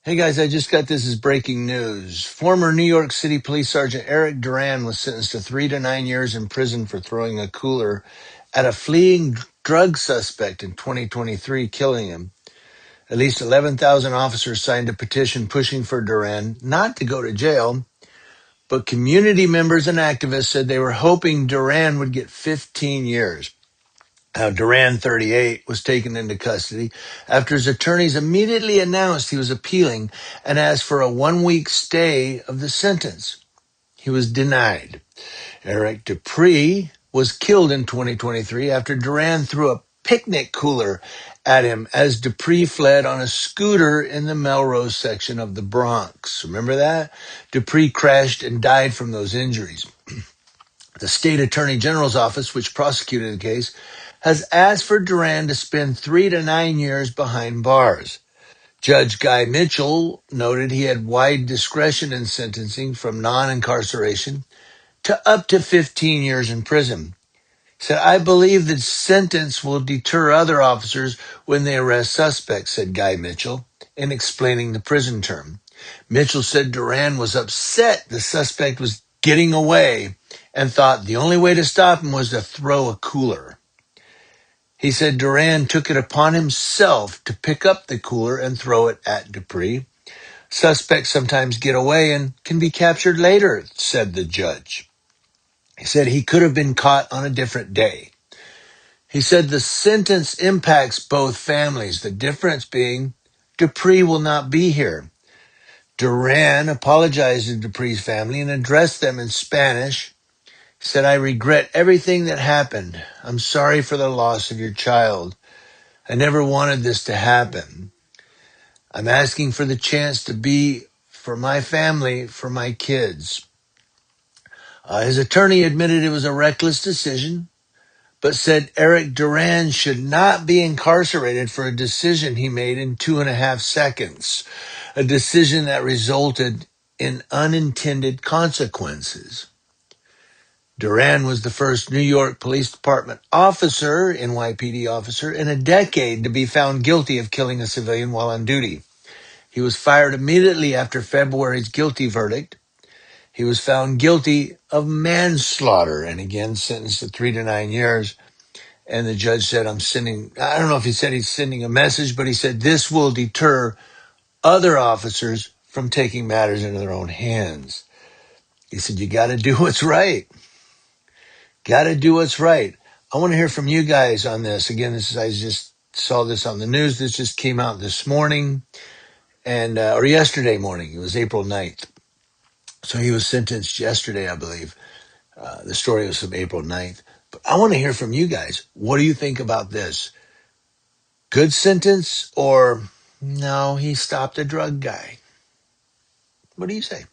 Hey guys, I just got this as breaking news. Former New York City Police Sergeant Sgt Duran was sentenced to 3 to 9 years in prison for throwing a cooler at a fleeing drug suspect in 2023, killing him. At least 11,000 officers signed a petition pushing for Duran not to go to jail, but community members and activists said they were hoping Duran would get 15 years. Now, Duran, 38, was taken into custody after his attorneys immediately announced he was appealing and asked for a 1-week stay of the sentence. He was denied. Eric Duprey was killed in 2023 after Duran threw a picnic cooler at him as Duprey fled on a scooter in the Melrose section of the Bronx. Remember that? Duprey crashed and died from those injuries. The state attorney general's office, which prosecuted the case, has asked for Duran to spend 3 to 9 years behind bars. Judge Guy Mitchell noted he had wide discretion in sentencing from non-incarceration to up to 15 years in prison. He said, "I believe the sentence will deter other officers when they arrest suspects," said Guy Mitchell, in explaining the prison term. Mitchell said Duran was upset the suspect was getting away and thought the only way to stop him was to throw a cooler. He said Duran took it upon himself to pick up the cooler and throw it at Duprey. Suspects sometimes get away and can be captured later, said the judge. He said he could have been caught on a different day. He said the sentence impacts both families, the difference being Duprey will not be here. Duran apologized to Duprey's family and addressed them in Spanish. He said, "I regret everything that happened. I'm sorry for the loss of your child. I never wanted this to happen. I'm asking for the chance to be for my family, for my kids." His attorney admitted it was a reckless decision, but said Eric Duran should not be incarcerated for a decision he made in 2.5 seconds, a decision that resulted in unintended consequences. Duran was the first New York Police Department officer, NYPD officer, in a decade to be found guilty of killing a civilian while on duty. He was fired immediately after February's guilty verdict. He was found guilty of manslaughter and again sentenced to 3 to 9 years. And the judge said, I don't know if he said he's sending a message, but he said this will deter other officers from taking matters into their own hands. He said, you got to do what's right. Got to do what's right. I want to hear from you guys on this. Again, I just saw this on the news. This just came out this morning or yesterday morning. It was April 9th. So he was sentenced yesterday, I believe. The story was from April 9th. But I want to hear from you guys. What do you think about this? Good sentence or no, he stopped a drug guy? What do you say?